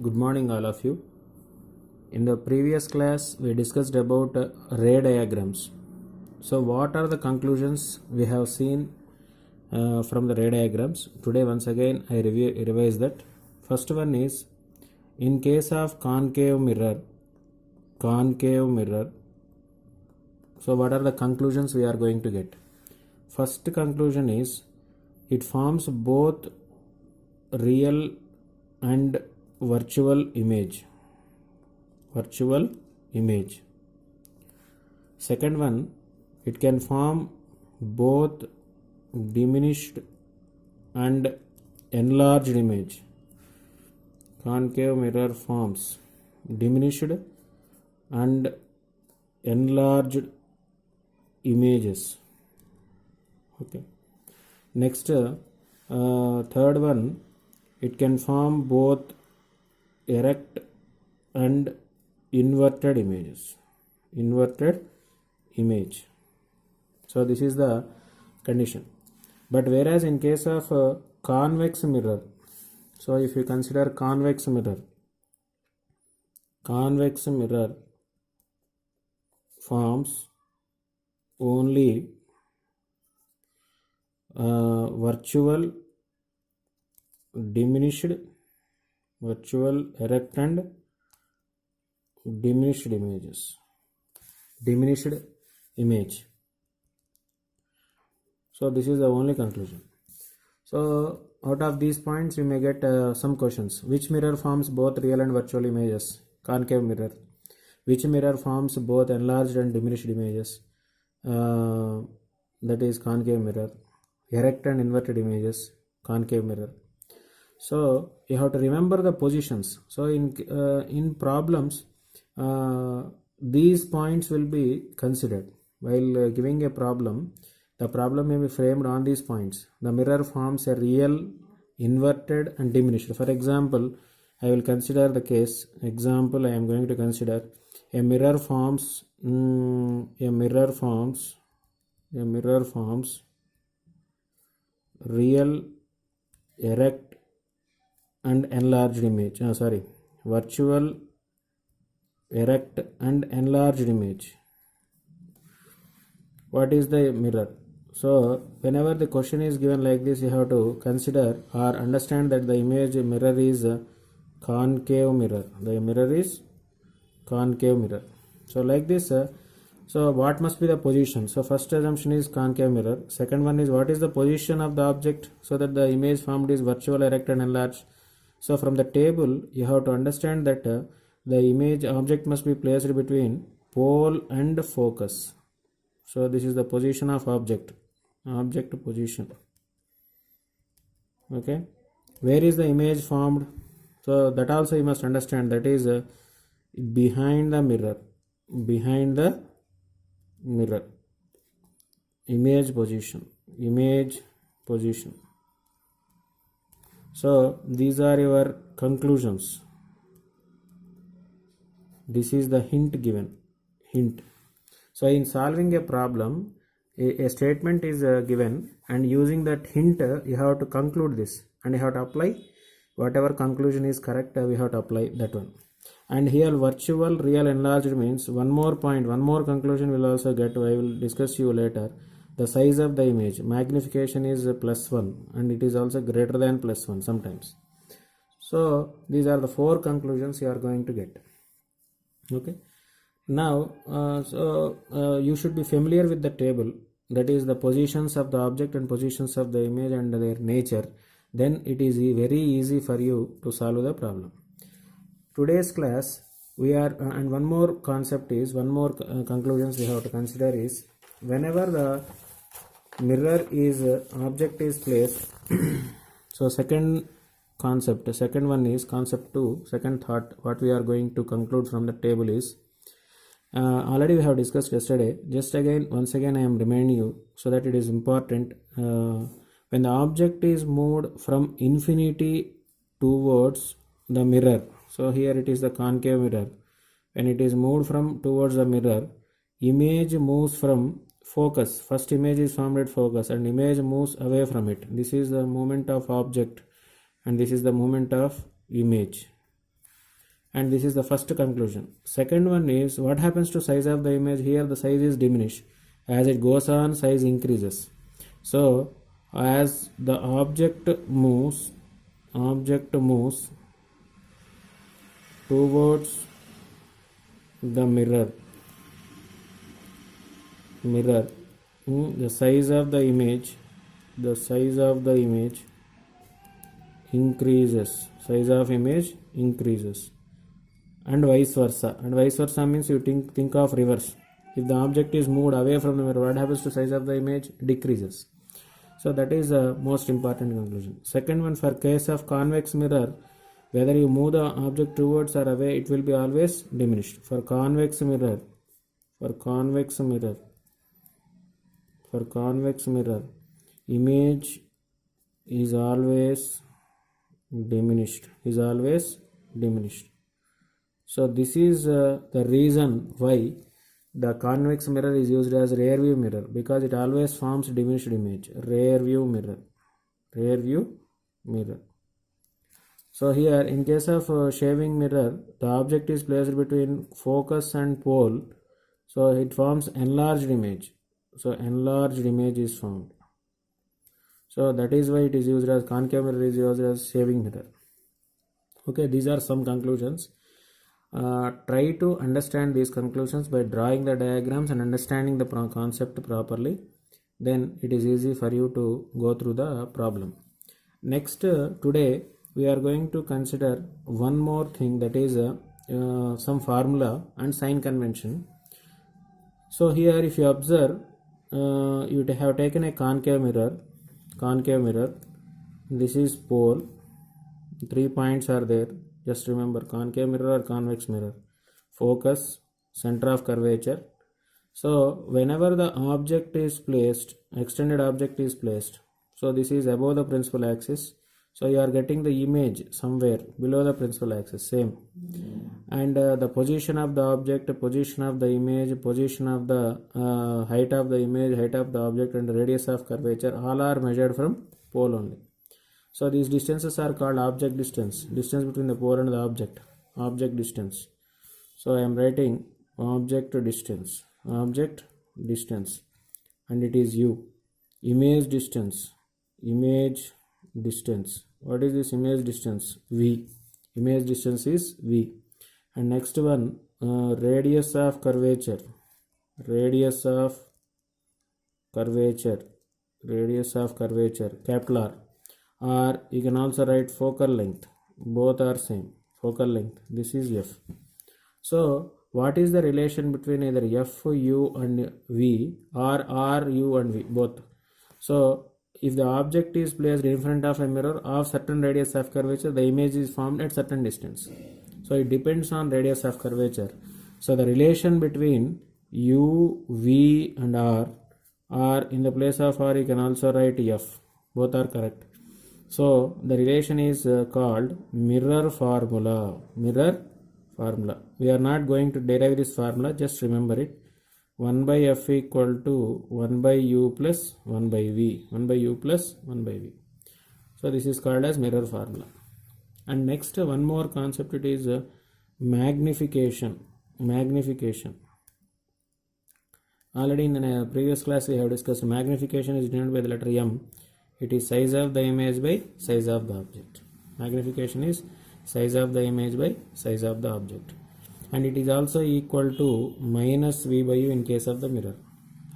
Good morning, all of you. In the previous class, we discussed about ray diagrams. So, what are the conclusions we have seen from the ray diagrams? Today, once again, I revise that. First one is in case of concave mirror. So, what are the conclusions we are going to get? First conclusion is it forms both real and virtual image. Second one, it can form both diminished and enlarged image. Concave mirror forms diminished and enlarged images. Okay. Next, third one, it can form both erect and inverted images. So this is the condition. But whereas in case of convex mirror, so if you consider convex mirror forms only virtual erect and diminished image. So this is the only conclusion. So out of these points you may get some questions. Which mirror forms both real and virtual images? Concave mirror. Which mirror forms both enlarged and diminished images? That is concave mirror. Erect and inverted images, concave mirror. So you have to remember the positions. So in problems, these points will be considered while giving a problem. The problem may be framed on these points. The mirror forms a real, inverted and diminished. For example, I will consider the case. Example, I am going to consider a mirror forms real, erect and enlarged image. Virtual, erect and enlarged image. What is the mirror? So whenever the question is given like this, you have to consider or understand that the mirror is a concave mirror. The mirror is concave mirror. So like this, so what must be the position? So first assumption is concave mirror. Second one is what is the position of the object so that the image formed is virtual, erect and enlarged. So from the table you have to understand that the image object must be placed between pole and focus. So this is the position of object position. Okay, where is the image formed? So that also you must understand, that is behind the mirror, image position. So these are your conclusions. This is the hint given. So in solving a problem, a statement is given, and using that hint you have to conclude this, and you have to apply whatever conclusion is correct. We have to apply that one. And here virtual, real, enlarged means one more conclusion will also get. I will discuss you later. The size of the image, magnification is +1 and it is also greater than +1 sometimes. So these are the 4 conclusions you are going to get. Okay. Now you should be familiar with the table, that is the positions of the object and positions of the image and their nature. Then it is very easy for you to solve the problem. Today's class we are and one more conclusions we have to consider is, whenever the mirror is object is placed so second one is concept 2. Second thought, what we are going to conclude from the table is, already we have discussed yesterday. Once again I am reminding you so that it is important. When the object is moved from infinity towards the mirror, so here it is the concave mirror. When it is moved from towards the mirror, image moves from focus. First image is formed at focus and image moves away from it. This is the movement of object and this is the movement of image. and this is the first conclusion. Second one is what happens to size of the image. Here the size is diminished. As it goes on, size increases. So as the object moves towards the mirror, the size of the image increases. Size of image increases, and vice versa. And vice versa means you think of reverse. If the object is moved away from the mirror, what happens to size of the image? Decreases. So that is the most important conclusion. Second one, for case of convex mirror, whether you move the object towards or away, it will be always diminished. For convex mirror, image is always diminished. So this is the reason why the convex mirror is used as rear view mirror, because it always forms diminished image. Rear view mirror. So here in case of shaving mirror, the object is placed between focus and pole, so it forms enlarged image. So enlarged image is formed. So that is why it is used as concave mirror is used as shaving mirror. Okay, these are some conclusions. Try to understand these conclusions by drawing the diagrams and understanding the concept properly. Then it is easy for you to go through the problem. Next, today we are going to consider one more thing, that is some formula and sign convention. So here if you observe, you have taken a concave mirror. This is pole. 3 points are there. Just remember, concave mirror or convex mirror. Focus, center of curvature. So whenever the object is placed, extended object is placed, so this is above the principal axis, so you are getting the image somewhere below the principal axis, same. And the position of the object, position of the image, position of the height of the image, height of the object, and the radius of curvature, all are measured from pole only. So these distances are called object distance between the pole and the object distance. So I am writing object distance, and it is u. Image distance. What is this image distance? V. Image distance is V. And next one, radius of curvature, capital R. Or you can also write focal length. Both are same. Focal length. This is F. So what is the relation between either F, U and V, or R, U and V? Both. So if the object is placed in front of a mirror of certain radius of curvature, the image is formed at certain distance. So it depends on radius of curvature. So the relation between U, V and R, or in the place of R you can also write F. Both are correct. So the relation is called mirror formula. We are not going to derive this formula, just remember it. 1 by F equal to 1 by U plus 1 by V. 1 by U plus 1 by V. So this is called as mirror formula. And next, one more concept, it is magnification. Already in the previous class we have discussed magnification is denoted by the letter M. It is size of the image by size of the object. Magnification is size of the image by size of the object. And it is also equal to minus V by U in case of the mirror.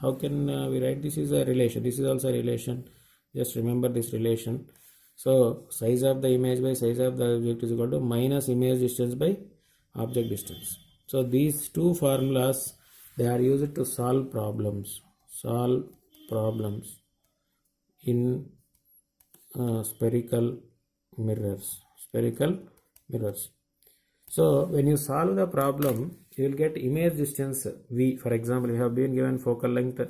How can we write this? Is a relation. This is also a relation. Just remember this relation. So size of the image by size of the object is equal to minus image distance by object distance. So these two formulas, they are used to solve problems. In spherical mirrors. So when you solve the problem, you will get image distance V. For example, you have been given focal length,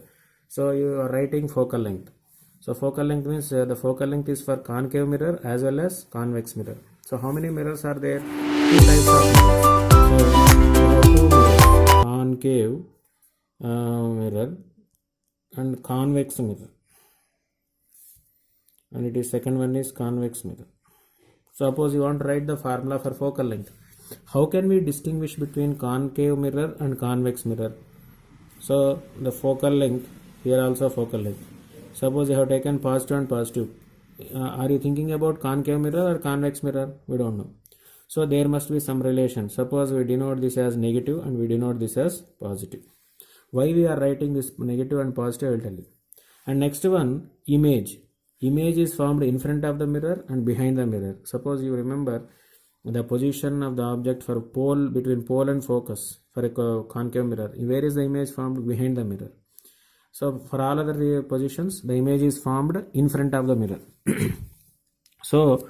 so you are writing focal length. So focal length means the focal length is for concave mirror as well as convex mirror. So how many mirrors are there? Two types of mirrors. So there are two mirrors, concave mirror and convex mirror. And it is second one is convex mirror. Suppose you want to write the formula for focal length. How can we distinguish between concave mirror and convex mirror? So the focal length, here also focal length. Suppose you have taken positive and positive. Are you thinking about concave mirror or convex mirror? We don't know. So there must be some relation. Suppose we denote this as negative and we denote this as positive. Why we are writing this negative and positive, I will tell you. And next one, image. Image is formed in front of the mirror and behind the mirror. Suppose you remember the position of the object for pole, between pole and focus for a concave mirror. Where is the image formed? Behind the mirror. So for all other positions, the image is formed in front of the mirror. So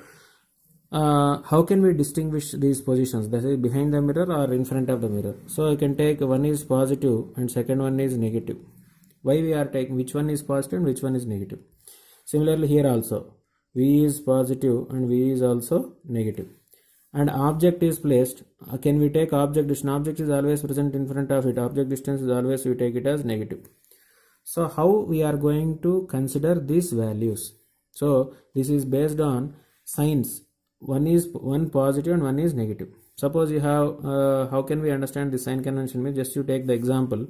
how can we distinguish these positions? That is behind the mirror or in front of the mirror. So I can take one is positive and second one is negative. Why we are taking which one is positive and which one is negative? Similarly here also, V is positive and V is also negative. And object is placed. Can we take object distance? Object is always present in front of it. Object distance is always, we take it as negative. So how we are going to consider these values? So this is based on signs. One positive and one is negative. Suppose you have, how can we understand the sign convention? Means just you take the example.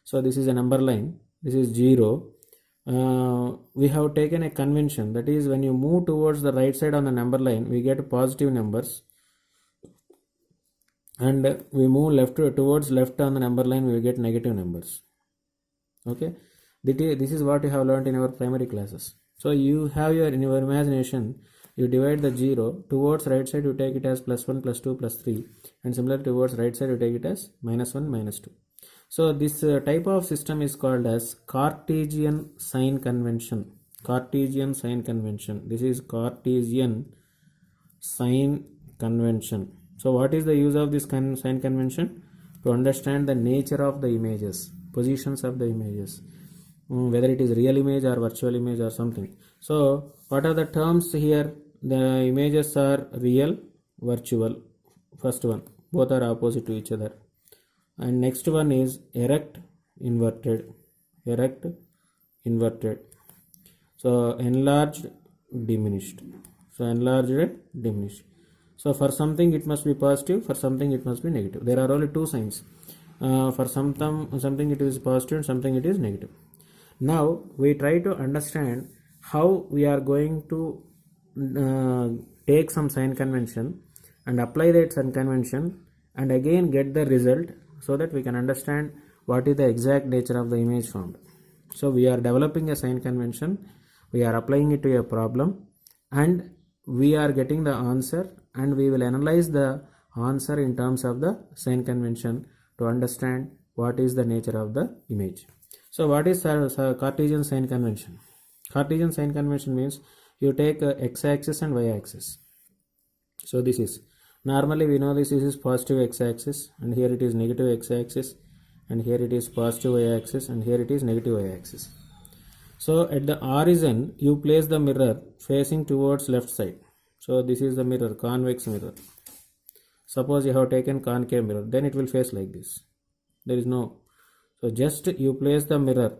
So this is a number line. This is 0. We have taken a convention, that is when you move towards the right side on the number line, we get positive numbers, and we move left towards left on the number line, we get negative numbers. Okay, this is what you have learned in our primary classes. So you have in your imagination, you divide the 0 towards right side, you take it as +1 +2 +3, and similarly towards right side you take it as -1 -2. So this type of system is called as Cartesian sign convention. Cartesian sign convention. This is Cartesian sign convention. So what is the use of this sign convention? To understand the nature of the images, positions of the images, whether it is real image or virtual image or something. So what are the terms here? The images are real, virtual. First one, both are opposite to each other. And next one is erect, inverted. Erect, inverted. So enlarged, diminished. So enlarged, diminished. So for something it must be positive, for something it must be negative. There are only two signs. For something it is positive and something it is negative. Now we try to understand how we are going to take some sign convention and apply that sign convention and again get the result, so that we can understand what is the exact nature of the image formed. So we are developing a sign convention, we are applying it to a problem, and we are getting the answer, and we will analyze the answer in terms of the sign convention to understand what is the nature of the image. So what is Cartesian sign convention? Cartesian sign convention means you take x-axis and y-axis. So this is, normally we know this is positive x-axis, and here it is negative x-axis, and here it is positive y-axis, and here it is negative y-axis. So at the origin you place the mirror facing towards left side. So this is the mirror, convex mirror. Suppose you have taken concave mirror, then it will face like this. There is no. So just you place the mirror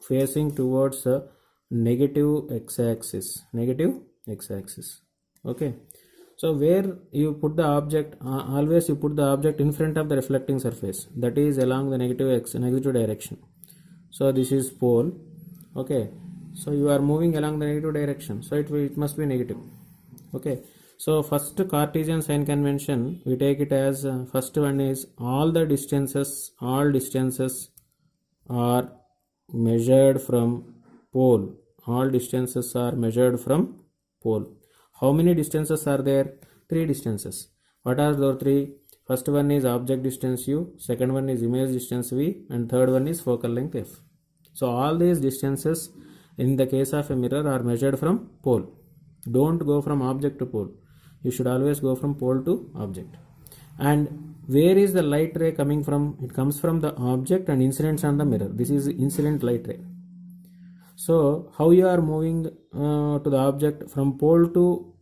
facing towards the negative x-axis. Negative x-axis. Okay. So where you put the object, always you put the object in front of the reflecting surface, that is along the negative direction. So this is pole. Okay. So you are moving along the negative direction, so it must be negative. Okay. So first Cartesian sign convention, we take it as first one is all distances are measured from pole. All distances are measured from pole. How many distances are there? 3 distances. What are those 3? First one is object distance u, second one is image distance v, and third one is focal length f. So all these distances in the case of a mirror are measured from pole. Don't go from object to pole. You should always go from pole to object. And where is the light ray coming from? It comes from the object and incidents on the mirror. This is incident light ray. So how you are moving to the object from pole to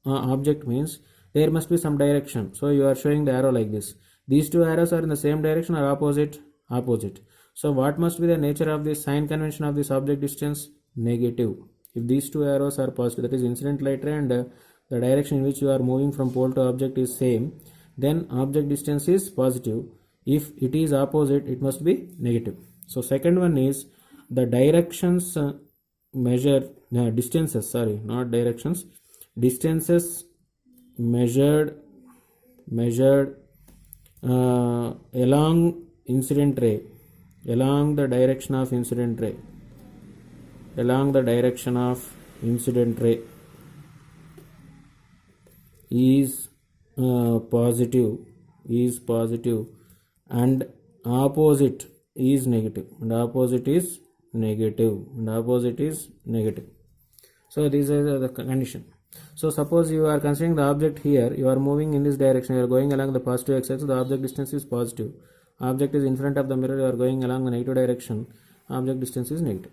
object means there must be some direction. So you are showing the arrow like this. These two arrows are in the same direction or opposite? Opposite. So what must be the nature of this sign convention of this object distance? Negative. If these two arrows are positive, that is incident light ray, and the direction in which you are moving from pole to object is same, then object distance is positive. If it is opposite, it must be negative. So second one is the directions distances, sorry, not directions, distances measured along incident ray, along the direction of incident ray, is positive, and opposite is negative, so these are the condition. So suppose you are considering the object here, you are moving in this direction, you are going along the positive x-axis, the object distance is positive. Object is in front of the mirror, you are going along the negative direction, object distance is negative.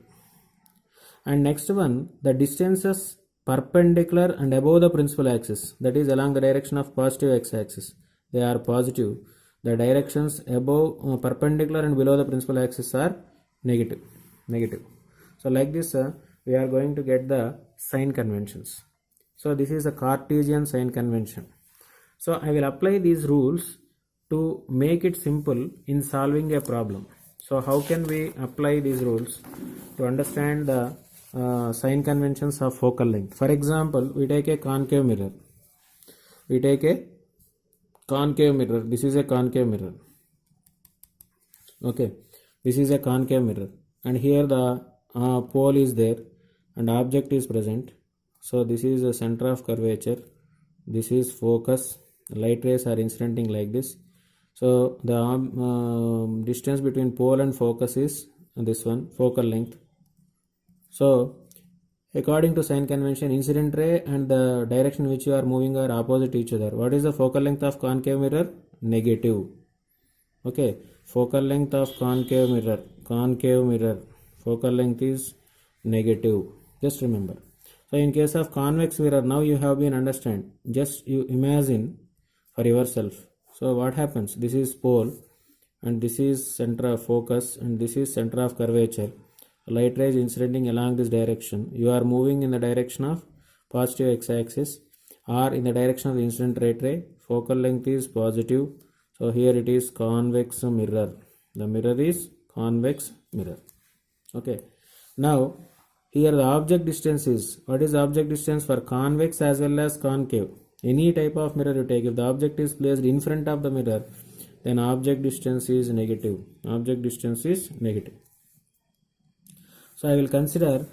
And next one, the distances perpendicular and above the principal axis, that is along the direction of positive x-axis, they are positive. The directions above perpendicular and below the principal axis are negative. So like this we are going to get the sign conventions. So this is a Cartesian sign convention. So I will apply these rules to make it simple in solving a problem. So how can we apply these rules to understand the sign conventions of focal length? For example, we take a concave mirror. This is a concave mirror. Okay, this is a concave mirror, and here the pole is there and object is present. So this is the center of curvature, this is focus, light rays are incidenting like this. So the distance between pole and focus is this one, focal length. So according to sign convention, incident ray and the direction which you are moving are opposite each other. What is the focal length of concave mirror? Negative. Okay, focal length of concave mirror, focal length is negative. Just remember. So in case of convex mirror, now you have been understand. Just you imagine for yourself. So what happens? This is pole and this is center of focus and this is center of curvature. Light rays incidenting along this direction. You are moving in the direction of positive x-axis or in the direction of the incident light ray. Focal length is positive. So here it is convex mirror. The mirror is convex mirror. Okay. Now here the object distance is, what is the object distance for convex as well as concave? Any type of mirror you take, if the object is placed in front of the mirror, then object distance is negative. So I will consider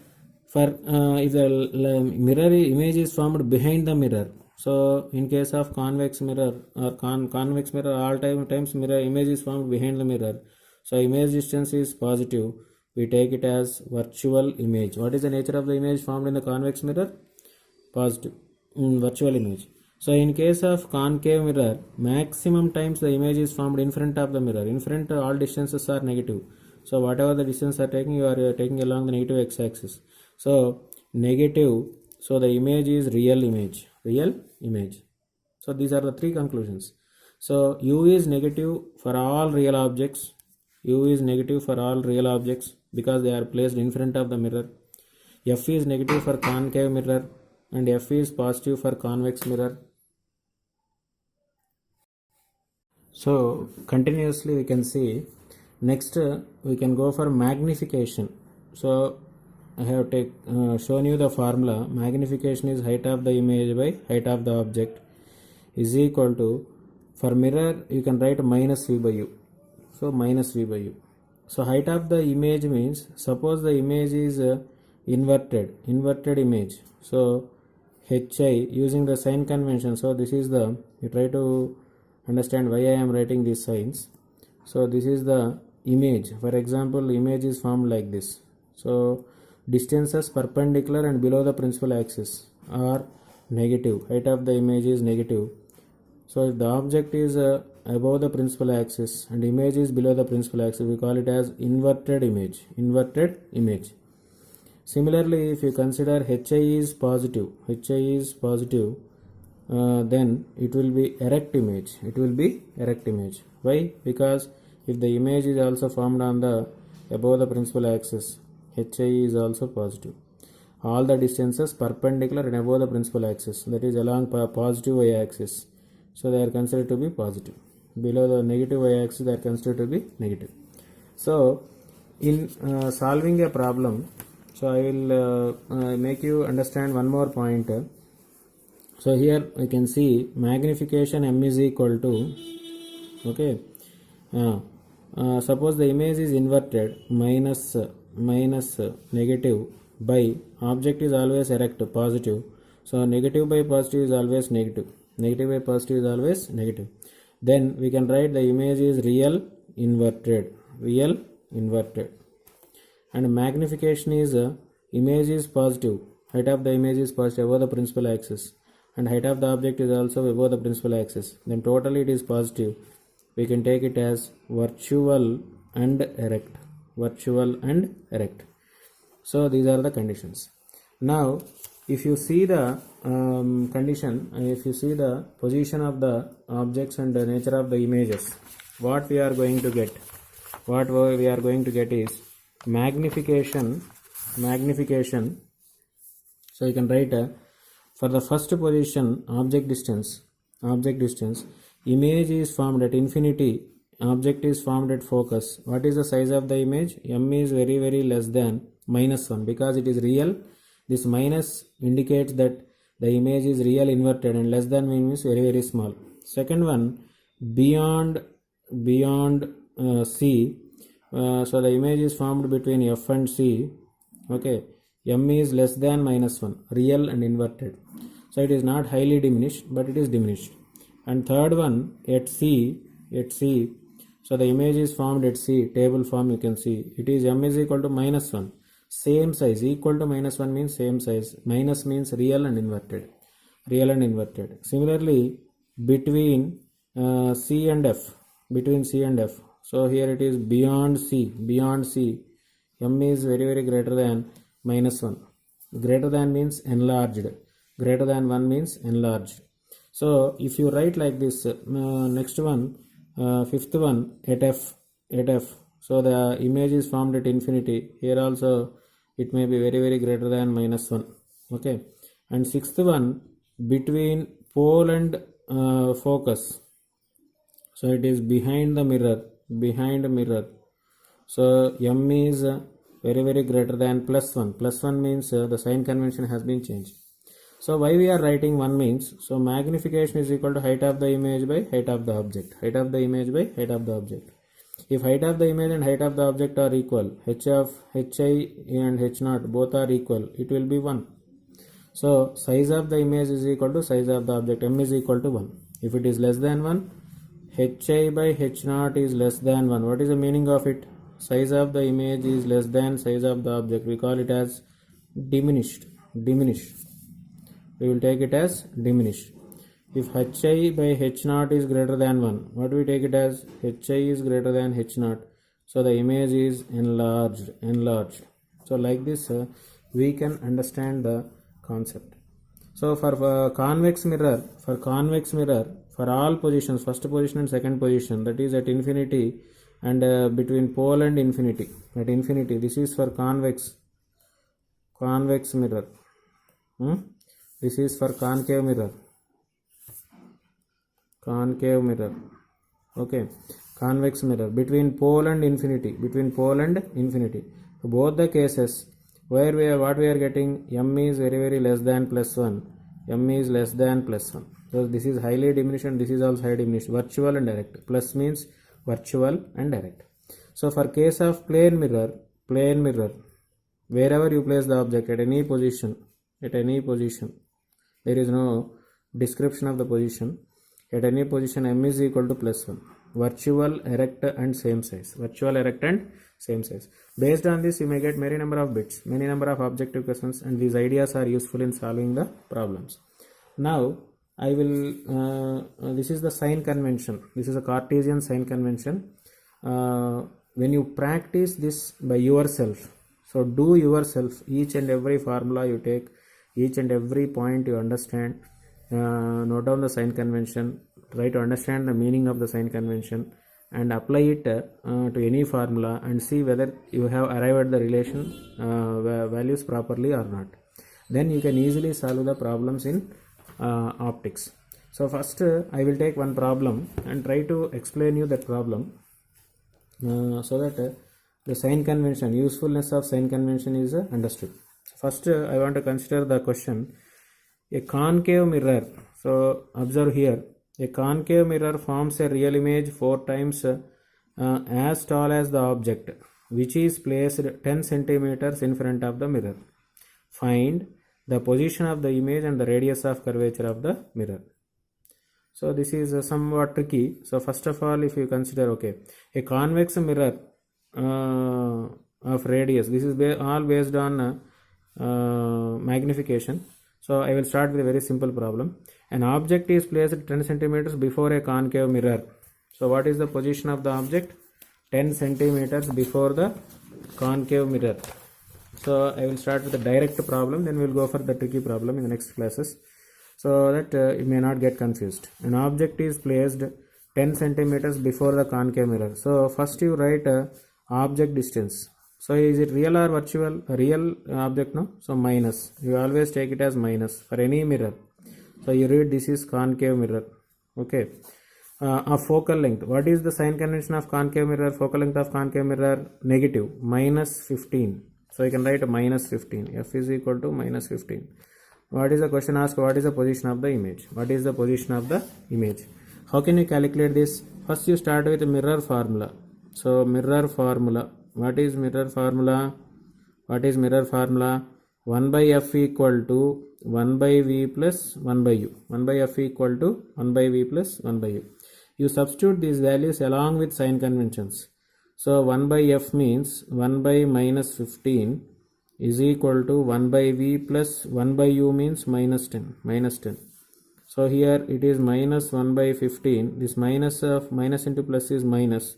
for if the mirror image is formed behind the mirror. So in case of convex mirror or convex mirror, all times mirror image is formed behind the mirror. So image distance is positive. We take it as virtual image. What is the nature of the image formed in the convex mirror? Positive. Virtual image. So in case of concave mirror, maximum times the image is formed in front of the mirror. In front all distances are negative. So whatever the distance are taking, you are taking along the negative x-axis. So negative, so the image is real image. So these are the three conclusions. So U is negative for all real objects. Because they are placed in front of the mirror. F is negative for concave mirror and F is positive for convex mirror. So continuously we can see. Next we can go for magnification. So I have shown you the formula. Magnification is height of the image by height of the object is equal to, for mirror you can write minus V by U. So minus V by U. So height of the image means, suppose the image is inverted image. So HI using the sign convention. So this is the, you try to understand why I am writing these signs. So this is the image. For example, image is formed like this. So distances perpendicular and below the principal axis are negative. Height of the image is negative. So if the object is above the principal axis and image is below the principal axis, we call it as inverted image. Similarly, if you consider HI is positive, then it will be erect image. Why? Because if the image is also formed on the above the principal axis, HI is also positive. All the distances perpendicular and above the principal axis, that is along positive y axis. so they are considered to be positive. Below the negative y-axis they are considered to be negative. So in solving a problem, so I will make you understand one more point. So here we can see magnification m is equal to, okay, suppose the image is inverted, minus negative by object is always erect, positive. So negative by positive is always negative. Negative by positive is always negative. Then we can write the image is real inverted. And magnification is image is positive. Height of the image is positive above the principal axis. And height of the object is also above the principal axis. Then totally it is positive. We can take it as virtual and erect. So these are the conditions. Now if you see the condition, if you see the position of the objects and the nature of the images, what we are going to get is magnification. So you can write for the first position, object distance, image is formed at infinity, object is formed at focus. What is the size of the image? M is very less than -1, because it is real. This minus indicates that the image is real inverted, and less than means very small. Second one, beyond C. So the image is formed between F and C. Okay, M is less than -1, real and inverted. So it is not highly diminished, but it is diminished. And third one, at C. So the image is formed at C, table form you can see. It is M is equal to -1. Same size, equal to -1 means same size. Minus means real and inverted. Similarly, between C and F. So here it is beyond C. M is very greater than -1. Greater than means enlarged. Greater than 1 means enlarged. So if you write like this, next one, fifth one, at F. So the image is formed at infinity. Here also it may be very greater than -1. Okay. And sixth one, between pole and focus. So it is behind the mirror. So M is very greater than +1. +1 means the sign convention has been changed. So why we are writing 1 means, so magnification is equal to height of the image by height of the object. If height of the image and height of the object are equal, hi and h0 both are equal, it will be 1. So size of the image is equal to size of the object, M is equal to 1. If it is less than 1, hi by h0 is less than 1. What is the meaning of it? Size of the image is less than size of the object. We call it as diminished. We will take it as diminished. If hi by h0 is greater than 1, what do we take it as? Hi is greater than h0. So the image is enlarged. So like this, we can understand the concept. So for convex mirror, for all positions, first position and second position, that is at infinity and between pole and infinity. At infinity, this is for convex mirror. This is for concave mirror. Okay, convex mirror between pole and infinity. So both the cases where what we are getting, M is very less than +1. So this is highly diminished and this is also highly diminished. Virtual and direct. Plus means virtual and direct. So for case of plane mirror, wherever you place the object at any position, there is no description of the position. At any position, M is equal to +1. Virtual, erect and same size. Based on this, you may get many number of bits, many number of objective questions, and these ideas are useful in solving the problems. Now, I will, this is the sign convention. This is a Cartesian sign convention. When you practice this by yourself, so do yourself, each and every formula you take, each and every point you understand, note down the sign convention, try to understand the meaning of the sign convention and apply it to any formula and see whether you have arrived at the relation values properly or not. Then you can easily solve the problems in optics. So first I will take one problem and try to explain you that problem so that the sign convention, usefulness of sign convention is understood. First I want to consider the question, a concave mirror. So observe here, a concave mirror forms a real image 4 times as tall as the object, which is placed 10 centimeters in front of the mirror. Find the position of the image and the radius of curvature of the mirror. So this is somewhat tricky. So first of all, if you consider, okay, a convex mirror of radius, this is all based on magnification. So I will start with a very simple problem. An object is placed 10 centimeters before a concave mirror. So what is the position of the object? 10 centimeters before the concave mirror. So I will start with the direct problem, then we will go for the tricky problem in the next classes, so that it may not get confused. An object is placed 10 centimeters before the concave mirror. So first you write object distance. So is it real or virtual? Real object, no? So minus. You always take it as minus for any mirror. So you read this is concave mirror. Okay. A focal length. What is the sign convention of concave mirror? Focal length of concave mirror negative, minus 15. So you can write minus 15. F is equal to minus 15. What is the question asked? What is the position of the image? What is the position of the image? How can you calculate this? First you start with mirror formula. So mirror formula. What is mirror formula? What is mirror formula? 1 by f equal to 1 by v plus 1 by u. 1 by f equal to 1 by v plus 1 by u. You substitute these values along with sign conventions. So 1 by f means 1 by minus 15 is equal to 1 by v plus 1 by u means minus 10. Minus 10. So here it is minus 1 by 15. This minus of minus into plus is minus.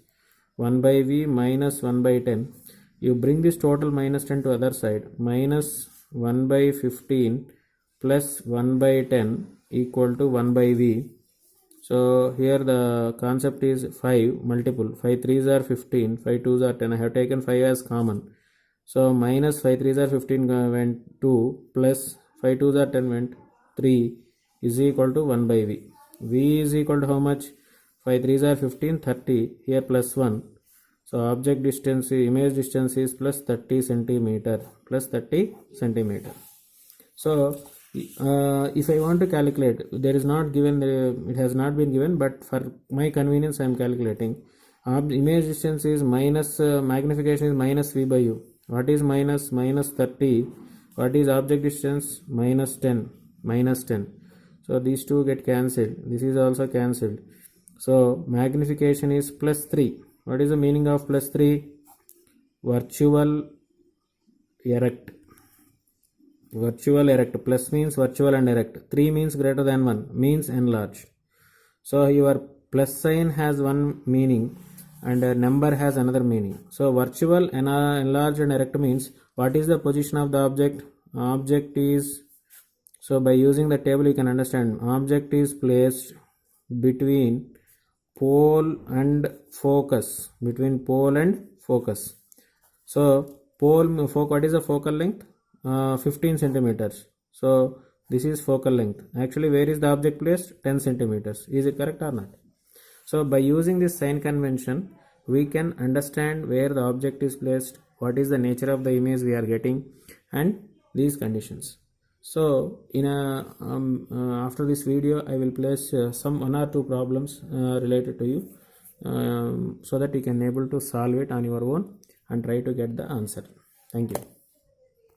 1 by v minus 1 by 10. You bring this total minus 10 to other side. Minus 1 by 15 plus 1 by 10 equal to 1 by v. So here the concept is 5 multiple. 5 3s are 15. 5 2s are 10. I have taken 5 as common. So minus 5 3s are 15 went 2 plus 5 2s are 10 went 3 is equal to 1 by v. V is equal to how much? 5 3s are 15, 30, here plus 1. So object distance, image distance is plus 30 centimeter, plus 30 centimeter. So if I want to calculate, there is not given, it has not been given, but for my convenience I am calculating. Image distance is minus, magnification is minus v by u. What is minus? Minus 30. What is object distance? Minus 10. Minus 10. So these two get cancelled. This is also cancelled. So magnification is plus 3. What is the meaning of plus 3? Virtual erect. Virtual erect. Plus means virtual and erect. 3 means greater than 1. Means enlarge. So your plus sign has one meaning and a number has another meaning. So virtual, enlarge and erect means what is the position of the object? Object is, so by using the table you can understand, object is placed between pole and focus. Between pole and focus. So pole, what is the focal length? 15 centimeters. So this is focal length. Actually where is the object placed? 10 centimeters. Is it correct or not? So by using this sign convention we can understand where the object is placed, what is the nature of the image we are getting, and these conditions. So in after this video I will place some 1 or 2 problems related to you so that you can able to solve it on your own and try to get the answer. Thank you.